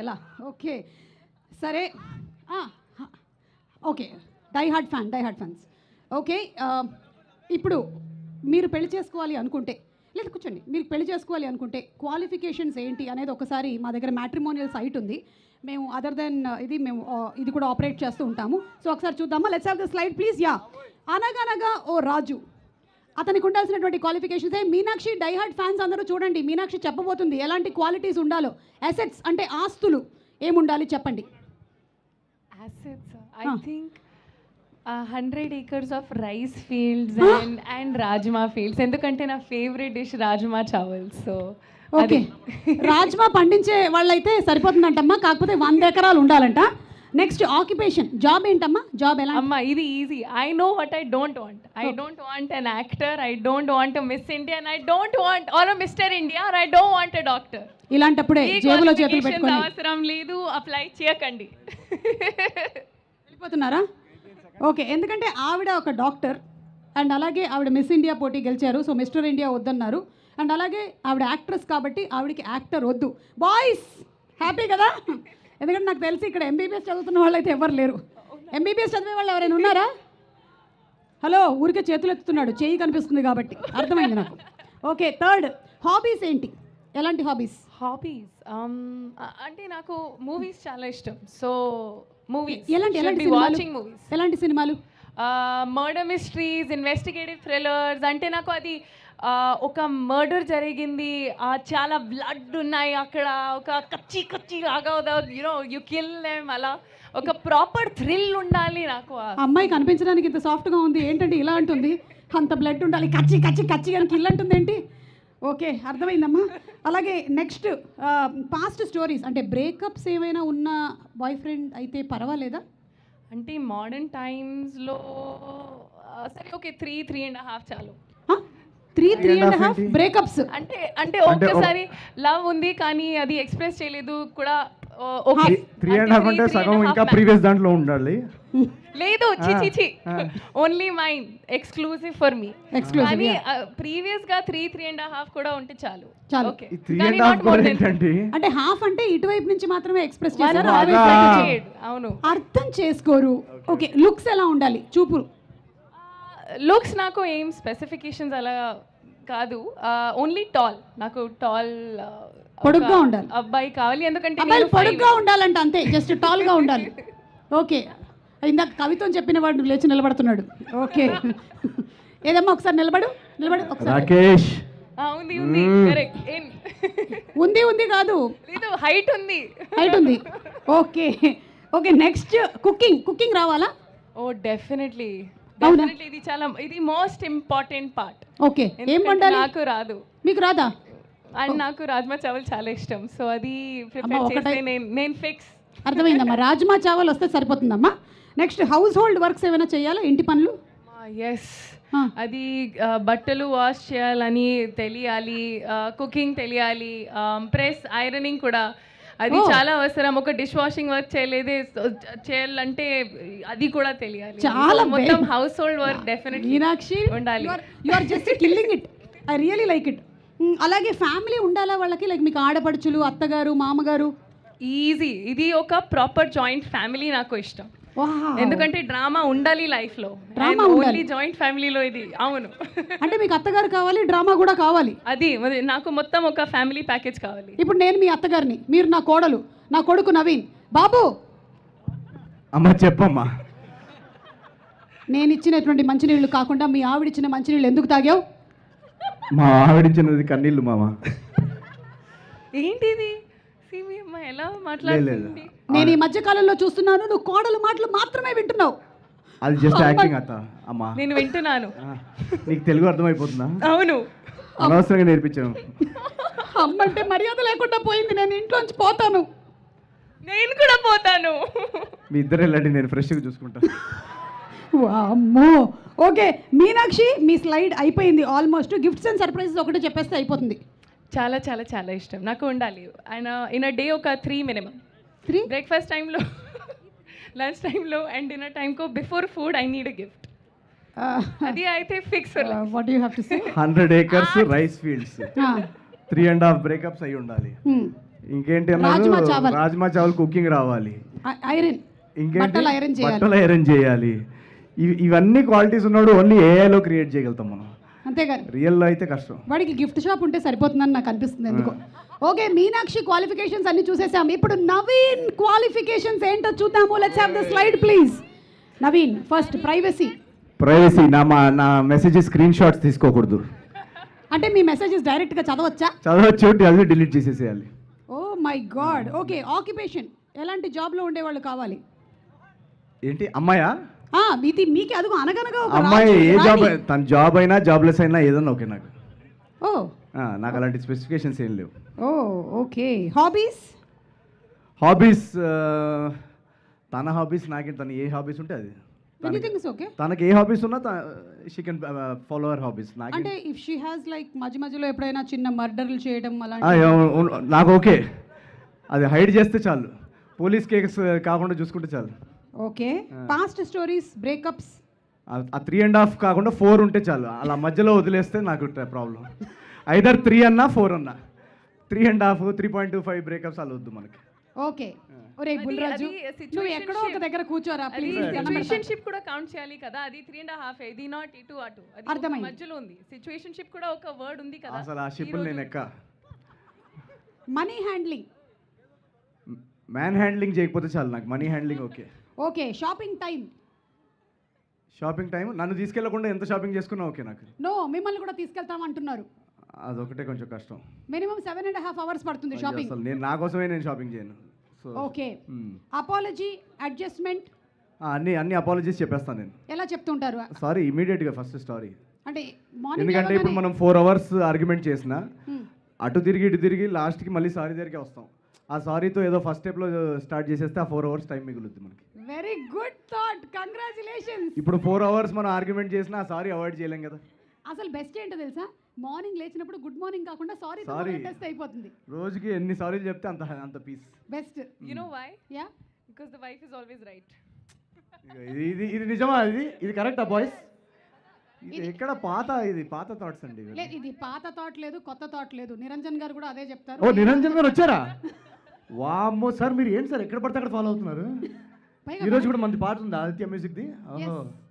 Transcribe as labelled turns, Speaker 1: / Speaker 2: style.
Speaker 1: ఎలా ఓకే సరే okay die hard fans okay ఇప్పుడు మీరు పెళ్లి చేసుకోవాలి అనుకుంటే లేదా కూర్చోండి మీరు పెళ్లి చేసుకోవాలి అనుకుంటే క్వాలిఫికేషన్స్ ఏంటి అనేది ఒకసారి మా దగ్గర మ్యాట్రిమోనియల్ సైట్ ఉంది మేము అదర్ దెన్ ఇది కూడా ఆపరేట్ చేస్తూ ఉంటాము సో ఒకసారి చూద్దామా let's have the slide please yeah అనగనగా ఓ రాజు అతనికి ఉండాల్సినటువంటి క్వాలిఫికేషన్స్ మీనాక్షి డైహార్డ్ ఫ్యాన్స్ అందరూ చూడండి మీనాక్షి చెప్పబోతుంది ఎలాంటి క్వాలిటీస్ ఉండాలో అసెట్స్ అంటే ఆస్తులు ఏముండాలి చెప్పండి
Speaker 2: assets I think 100 acres of rice fields and rajma fields ఎందుకంటే నా favourite dish rajma chawal so
Speaker 1: okay rajma పండించే వాళ్ళైతే సరిపోతుందంటమ్మా కాకపోతే 100 ఎకరాలు ఉండాలంట నెక్స్ట్ ఆక్యుపేషన్ జాబ్ ఏంటమ్మా జాబ్ ఎలా
Speaker 2: అమ్మా ఇది easy I know what I don't want an actor I don't want Miss India and I don't want or Mister India or I don't want a doctor
Speaker 1: ఇలాంటప్పుడే జేబులో చేతులు పెట్టుకొని
Speaker 2: అవసరం లేదు అప్లై చేయకండి
Speaker 1: వెళ్ళిపోతున్నారా ఓకే ఎందుకంటే ఆవిడ ఒక డాక్టర్ అండ్ అలాగే ఆవిడ మిస్ ఇండియా పోటీ గెలిచారు సో మిస్టర్ ఇండియా వద్దన్నారు అండ్ అలాగే ఆవిడ యాక్ట్రెస్ కాబట్టి ఆవిడకి యాక్టర్ వద్దు బాయ్స్ హ్యాపీ కదా ఎందుకంటే నాకు తెలిసి ఇక్కడ ఎంబీబీఎస్ చదువుతున్న వాళ్ళు అయితే ఎవరు లేరు ఎంబీబీఎస్ చదివే వాళ్ళు ఎవరైనా ఉన్నారా హలో ఊరికే చేతులు ఎత్తుతున్నాడు చేయి కనిపిస్తుంది కాబట్టి అర్థమైంది నాకు ఓకే థర్డ్ హాబీస్ ఏంటి ఎలాంటి హాబీస్
Speaker 2: అంటే నాకు మూవీస్ చాలా ఇష్టం సో మూవీస్
Speaker 1: ఎలాంటి సినిమాలు
Speaker 2: మర్డర్ మిస్టరీస్ ఇన్వెస్టిగేటివ్ థ్రిల్లర్స్ అంటే నాకు అది ఒక మర్డర్ జరిగింది చాలా బ్లడ్ ఉన్నాయి అక్కడ ఒక కచ్చి లాగా యు కిల్ దెమ్ అలా ఒక ప్రాపర్ థ్రిల్ ఉండాలి నాకు
Speaker 1: అమ్మాయి కనిపించడానికి ఇంత సాఫ్ట్గా ఉంది ఏంటంటే ఇలా అంటుంది అంత బ్లడ్ ఉండాలి కచ్చి కానీ కిల్ అంటుంది ఏంటి ఓకే అర్థమైందమ్మా అలాగే నెక్స్ట్ పాస్ట్ స్టోరీస్ అంటే బ్రేకప్స్ ఏమైనా ఉన్న బాయ్ ఫ్రెండ్ అయితే పర్వాలేదా
Speaker 2: అంటే మోడర్న్ టైమ్స్లో సరే ఓకే 3.5 చాలు
Speaker 1: 3.5 బ్రేకప్స్
Speaker 2: అంటే ఒక్కసారి లవ్ ఉంది కానీ అది ఎక్స్ప్రెస్ చేయలేదు కూడా
Speaker 3: ఓకే 3.5 అంటే సగం ఇంకా ప్రీవియస్ దాంట్లో ఉండాలి
Speaker 2: లేదు చి only mine exclusive for me కానీ ప్రీవియస్ గా 3.5 కూడా ఉంటే చాలు
Speaker 1: ఓకే
Speaker 3: 3.5 ఏంటండి
Speaker 1: అంటే హాఫ్ అంటే ఇటువైపు నుంచి మాత్రమే ఎక్స్ప్రెస్ చేశారు
Speaker 2: అవును
Speaker 1: అర్థం చేసుకోరు ఓకే లుక్స్ ఎలా ఉండాలి చూపు
Speaker 2: లుక్స్ నాకు ఏం స్పెసిఫికేషన్స్ అలా కాదు ఓన్లీ టాల్ నాకు టాల్
Speaker 1: పొడుగ్గా ఉండాలి
Speaker 2: అబ్బాయి కావాలి ఎందుకంటే
Speaker 1: పొడుగ్గా ఉండాలంట అంతే జస్ట్ టాల్ గా ఉండాలి ఓకే ఇందాక కవిత్వం చెప్పిన వాడు లేచి నిలబడుతున్నాడు ఓకే ఏదమ్మా ఒకసారి నిలబడు
Speaker 3: రాకేష్
Speaker 1: ఉంది కాదు
Speaker 2: లేదు హైట్ ఉంది
Speaker 1: ఓకే నెక్స్ట్ కుకింగ్ రావాలా
Speaker 2: ఓ డెఫినెట్లీ ఇది మోస్ట్ ఇంపార్టెంట్ పార్ట్
Speaker 1: ఓకే ఏం వండాలి
Speaker 2: నాకు రాదు
Speaker 1: మీకు రాదా
Speaker 2: అండ్ నాకు రాజ్మా చావల్ చాలా ఇష్టం సో అది ప్రిపేర్ చేస్తే నేను ఫిక్స్
Speaker 1: అర్థమైందమ్మా రాజ్మా చావల్ వస్తే సరిపోతుందమ్మా నెక్స్ట్ హౌస్ హోల్డ్ వర్క్స్ ఏమైనా చేయాలా ఇంటి పనులు
Speaker 2: ఎస్ అది బట్టలు వాష్ చేయాలని తెలియాలి కుకింగ్ తెలియాలి ప్రెస్ ఐరనింగ్ కూడా అది చాలా అవసరం ఒక డిష్ వాషింగ్ వర్క్ చేయాలంటే అది కూడా తెలియాలి
Speaker 1: చాలా
Speaker 2: మొత్తం house hold work definitely
Speaker 1: Meenakshi
Speaker 2: ఉండాలి
Speaker 1: you are just killing it I really like it అలాగే ఫ్యామిలీ ఉండాలా వాళ్ళకి లైక్ మీకు ఆడపడుచులు అత్తగారు మామగారు
Speaker 2: ఈజీ ఇది ఒక ప్రాపర్ జాయింట్ ఫ్యామిలీ నాకు ఇష్టం ఎందుకంటే డ్రామా ఉండాలి లైఫ్ లో ఓన్లీ జాయింట్ ఫ్యామిలీలో ఇది అవును
Speaker 1: అంటే మీకు అత్తగారు కావాలి డ్రామా కూడా కావాలి
Speaker 2: అది నాకు మొత్తం ఒక ఫ్యామిలీ ప్యాకేజ్ కావాలి
Speaker 1: ఇప్పుడు నేను మీ అత్తగారిని మీరు నా కోడలు నా కొడుకు నవీన్ బాబు
Speaker 3: అమ్మ చెప్పమ్మా
Speaker 1: నేను ఇచ్చినటువంటి మంచినీళ్ళు కాకుండా మీ ఆవిడిచ్చిన మంచినీళ్ళు ఎందుకు తాగావు
Speaker 3: మా ఆవిడిచ్చినది కన్నీళ్ళు మామ
Speaker 2: ఏంటిది ఎలా మాట్లాడుతుంది
Speaker 1: నేను ఈ మధ్య కాలంలో చూస్తున్నాను నువ్వు కోడలు మాటలు మాత్రమే వింటున్నావు
Speaker 3: అది జస్ట్ యాక్టింగ్ అత్త అమ్మా
Speaker 2: నేను వింటున్నాను
Speaker 3: నీకు తెలుగు అర్థమైపోతుందా
Speaker 2: అవును
Speaker 3: అనవసరంగా నేర్పించాను
Speaker 1: అమ్మంటే మర్యాద లేకుండా పోయింది నేను ఇంట్లోంచి పోతాను
Speaker 2: నేను కూడా పోతాను
Speaker 3: మీ ఇద్దరు వెళ్ళండి నేను ఫ్రెష్గా చూసుకుంటా
Speaker 1: అమ్మో ఓకే మీనాక్షి మీ స్లైడ్ అయిపోయింది ఆల్మోస్ట్ గిఫ్ట్స్ అండ్ సర్ప్రైజెస్ ఒకటే చెప్పేస్తే అయిపోతుంది
Speaker 2: చాలా చాలా చాలా ఇష్టం నాకు ఉండాలి ఆయన ఇన్ అ డే ఒక 3 మినిమం
Speaker 1: 3
Speaker 2: బ్రేక్ఫాస్ట్ టైంలో లంచ్ టైంలో అండ్ డిన్నర్ టైంకో before food I need a gift అది అయితే fix
Speaker 1: what you have to say
Speaker 3: 100 acres rice fields 3.5 breakups అయి ఉండాలి ఇంకేంటి అన్నారు
Speaker 1: రాజ్మా చావల్.
Speaker 3: రాజ్మా చావల్ కుకింగ్ రావాలి.
Speaker 1: ఐరన్,
Speaker 3: ఇంకేంటి
Speaker 1: బట్టలు ఐరన్ చేయాలి.
Speaker 3: బట్టలు ఐరన్ చేయాలి. ఇవన్నీ క్వాలిటీస్ ఉన్నాడు ఓన్లీ ఏఐలో క్రియేట్ చేయగలుగుతాం మనం.
Speaker 1: అంతేగాని
Speaker 3: రియల్లో అయితే కష్టం.
Speaker 1: వాడికి గిఫ్ట్ షాప్ ఉంటే సరిపోతుందని నాకు అనిపిస్తుంది ఎందుకో. ఓకే, మీనాక్షి క్వాలిఫికేషన్స్ అన్ని చూసేసాం. ఇప్పుడు నవీన్ క్వాలిఫికేషన్స్ ఏంటో చూద్దాము. Let's have the slide please. Naveen, first privacy.
Speaker 3: నా మెసేజ్ స్క్రీన్ షాట్స్ తీసుకోకూడదు.
Speaker 1: అంటే మీ మెసేజెస్ డైరెక్ట్గా చదవచ్చా?
Speaker 3: చదవచ్చు, అది డిలీట్ చేసేసేయాలి.
Speaker 1: Oh my god. Okay, occupation ఎలాంటి జాబ్లో ఉండేవాళ్ళు కావాలి?
Speaker 3: ఏంటి అమ్మాయా?
Speaker 1: మీకే అదుగు అనగనగా ఒక
Speaker 3: అమ్మాయి ఏ
Speaker 1: రాణి.
Speaker 3: జాబ్, తన జాబ్ అయినా జాబ్లెస్ అయినా ఏదన్నా ఓకే నాకు.
Speaker 1: ఓ
Speaker 3: నాకు అలాంటి స్పెసిఫికేషన్స్ ఏం లేవు.
Speaker 1: ఓ ఓకే.
Speaker 3: హాబీస్ తన హాబీస్ నాకే, తన ఏ హాబీస్ ఉంటే అది.
Speaker 1: Anything is okay.
Speaker 3: తనకి ఏ హాబీస్ ఉన్నా she can follow our hobbies.
Speaker 1: అంటే ఇఫ్ షీ హ్యాస్ లైక్ మధ్యలో ఎప్పుడైనా చిన్న మర్డర్లు చేయడం అలా
Speaker 3: నాకు ఓకే, అది హైడ్ చేస్తే చాలు, పోలీస్ కేసు కాకుండా చూసుకుంటే చాలు.
Speaker 1: ఓకే. Past stories, breakups.
Speaker 3: ఆ 3.5 కాకుండా 4 ఉంటే చాలు. అలా మధ్యలో వదిలేస్తే నాకు ప్రాబ్లం. ఐదర్ 3 అన్నా 4 అన్నా. 3.5, 3.25 బ్రేకప్స్ అలా వద్దు మనకి.
Speaker 1: ఓకే. ఒరే బుల్రాజు, నువ్వు ఎక్కడో ఒక దగ్గర కూర్చోరా ప్లీజ్.
Speaker 2: సిచ్యువేషన్షిప్ కూడా కౌంట్ చేయాలి కదా. అది 3.5, ఇది నాట్ ఇటు అటు, అది
Speaker 1: అర్థమైంది.
Speaker 2: మధ్యలో ఉంది. సిచ్యువేషన్షిప్ కూడా ఒక వర్డ్ ఉంది కదా.
Speaker 3: అసలు ఆ షిప్లు నేను ఎక్క.
Speaker 1: Money handling.
Speaker 3: మ్యాన్ హ్యాండ్లింగ్ చేయకపోతే చాలు నాకు. Money handling okay.
Speaker 1: Okay. Shopping time.
Speaker 3: Shopping time నన్ను తీసుకెళ్లకుండా ఎంత షాపింగ్ చేసుకున్నా ఓకే నాకు.
Speaker 1: నో, మిమ్మల్ని కూడా తీసుకెళ్తాం అంటున్నారు.
Speaker 3: అదొకటే కొంచెం కష్టం.
Speaker 1: మినిమం 7.5 hours పడుతుంది షాపింగ్.
Speaker 3: అసలు నా కోసమే నేను షాపింగ్ చేయను. So
Speaker 1: okay. Apology, adjustment.
Speaker 3: అన్ని అపాలజీస్ చెప్పేస్తాను నేను.
Speaker 1: ఎలా చెప్తుంటారు?
Speaker 3: సారీ ఇమీడియట్గా ఫస్ట్ సారీ.
Speaker 1: అంటే మార్నింగ్
Speaker 3: ఎందుకంటే ఇప్పుడు మనం 4 hours ఆర్గ్యుమెంట్ చేసిన అటు తిరిగి ఇటు తిరిగి లాస్ట్కి మళ్ళీ సారీ దగ్గరికి వస్తాం. ఆ సారీతో ఏదో ఫస్ట్ స్టెప్లో స్టార్ట్ చేసేస్తే ఆ 4 hours టైం మిగులుద్ది మనకి.
Speaker 1: Very good thought, congratulations.
Speaker 3: ఇప్పుడు 4 hours మనం ఆర్గ్యుమెంట్ చేసినా ఆ సారీ అవాయిడ్ చేయలేం కదా.
Speaker 1: అసలు బెస్ట్ ఏంటో తెలుసా? మార్నింగ్ లేచినప్పుడు గుడ్ మార్నింగ్ కాకుండా సారీ టెస్ట్ అయిపోతుంది.
Speaker 3: రోజుకి ఎన్ని సారీలు చెప్తే అంత peace.
Speaker 1: Best.
Speaker 2: You know why?
Speaker 1: Yeah,
Speaker 2: Because the wife is always right.
Speaker 3: ఇది నిజమా? ఇది కరెక్టా బాయ్స్? ఎక్కడ పాత థాట్స్ అండి.
Speaker 1: లేదు, ఇది పాత థాట్ లేదు, కొత్త థాట్ లేదు. నిరంజన్ గారు కూడా అదే చెప్తారు.
Speaker 3: ఓ నిరంజన్ గారు వచ్చారా? వామ్మో సార్, మీరు ఏంటి సార్ ఎక్కడ పడితే అక్కడ ఫాలో అవుతున్నారు?
Speaker 1: పైగా
Speaker 3: ఈ రోజు కూడా మంచి పాట ఉంది ఆదిత్య మ్యూజిక్ది. ఓహో.
Speaker 1: Yes.